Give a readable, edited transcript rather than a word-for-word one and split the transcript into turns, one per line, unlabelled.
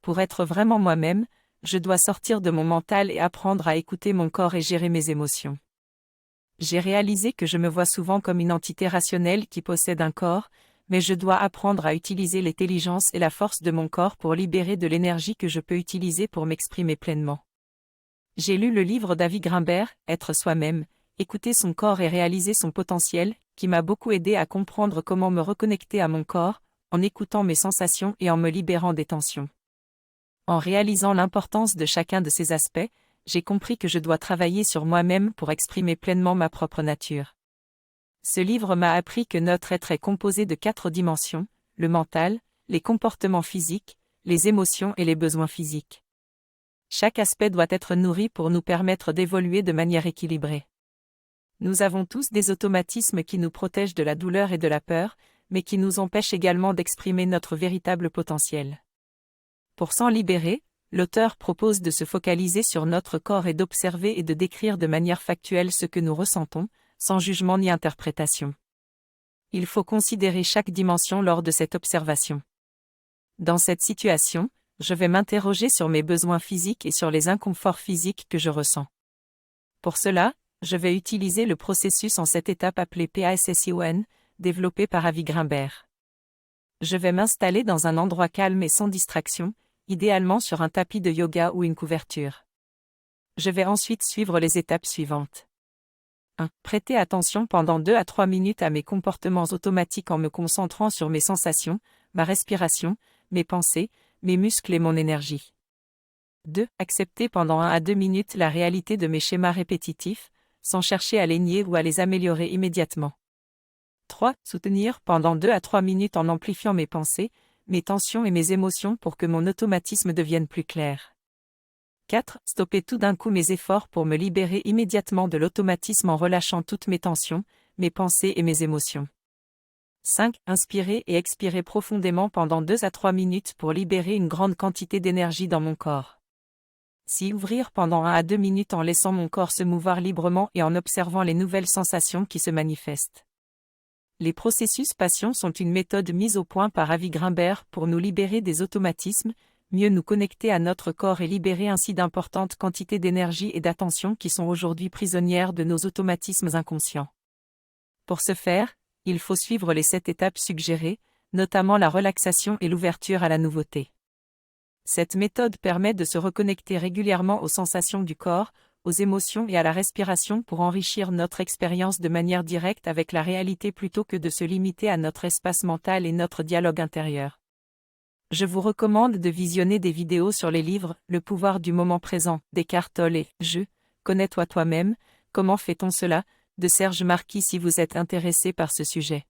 Pour être vraiment moi-même, je dois sortir de mon mental et apprendre à écouter mon corps et gérer mes émotions. J'ai réalisé que je me vois souvent comme une entité rationnelle qui possède un corps, mais je dois apprendre à utiliser l'intelligence et la force de mon corps pour libérer de l'énergie que je peux utiliser pour m'exprimer pleinement. J'ai lu le livre d'Avi Grimbert, Être soi-même, écouter son corps et réaliser son potentiel, qui m'a beaucoup aidé à comprendre comment me reconnecter à mon corps, en écoutant mes sensations et en me libérant des tensions. En réalisant l'importance de chacun de ces aspects, j'ai compris que je dois travailler sur moi-même pour exprimer pleinement ma propre nature. Ce livre m'a appris que notre être est composé de 4 dimensions, le mental, les comportements physiques, les émotions et les besoins physiques. Chaque aspect doit être nourri pour nous permettre d'évoluer de manière équilibrée. Nous avons tous des automatismes qui nous protègent de la douleur et de la peur, mais qui nous empêchent également d'exprimer notre véritable potentiel. Pour s'en libérer, l'auteur propose de se focaliser sur notre corps et d'observer et de décrire de manière factuelle ce que nous ressentons, sans jugement ni interprétation. Il faut considérer chaque dimension lors de cette observation. Dans cette situation, je vais m'interroger sur mes besoins physiques et sur les inconforts physiques que je ressens. Pour cela, je vais utiliser le processus en 7 étapes appelé PASSION, développé par Avi Grimbert. Je vais m'installer dans un endroit calme et sans distraction, idéalement sur un tapis de yoga ou une couverture. Je vais ensuite suivre les étapes suivantes. 1. Prêter attention pendant 2 à 3 minutes à mes comportements automatiques en me concentrant sur mes sensations, ma respiration, mes pensées, mes muscles et mon énergie. 2. Accepter pendant 1 à 2 minutes la réalité de mes schémas répétitifs, sans chercher à les nier ou à les améliorer immédiatement. 3. Soutenir pendant 2 à 3 minutes en amplifiant mes pensées, mes tensions et mes émotions pour que mon automatisme devienne plus clair. 4. Stopper tout d'un coup mes efforts pour me libérer immédiatement de l'automatisme en relâchant toutes mes tensions, mes pensées et mes émotions. 5. Inspirer et expirer profondément pendant 2 à 3 minutes pour libérer une grande quantité d'énergie dans mon corps. 6. Ouvrir pendant 1 à 2 minutes en laissant mon corps se mouvoir librement et en observant les nouvelles sensations qui se manifestent. Les processus passion sont une méthode mise au point par Avi Grimbert pour nous libérer des automatismes, mieux nous connecter à notre corps et libérer ainsi d'importantes quantités d'énergie et d'attention qui sont aujourd'hui prisonnières de nos automatismes inconscients. Pour ce faire, il faut suivre les 7 étapes suggérées, notamment la relaxation et l'ouverture à la nouveauté. Cette méthode permet de se reconnecter régulièrement aux sensations du corps, aux émotions et à la respiration pour enrichir notre expérience de manière directe avec la réalité plutôt que de se limiter à notre espace mental et notre dialogue intérieur. Je vous recommande de visionner des vidéos sur les livres « Le pouvoir du moment présent » d'Eckhart Tolle et « Je, connais-toi toi-même, comment fait-on cela » de Serge Marquis si vous êtes intéressé par ce sujet.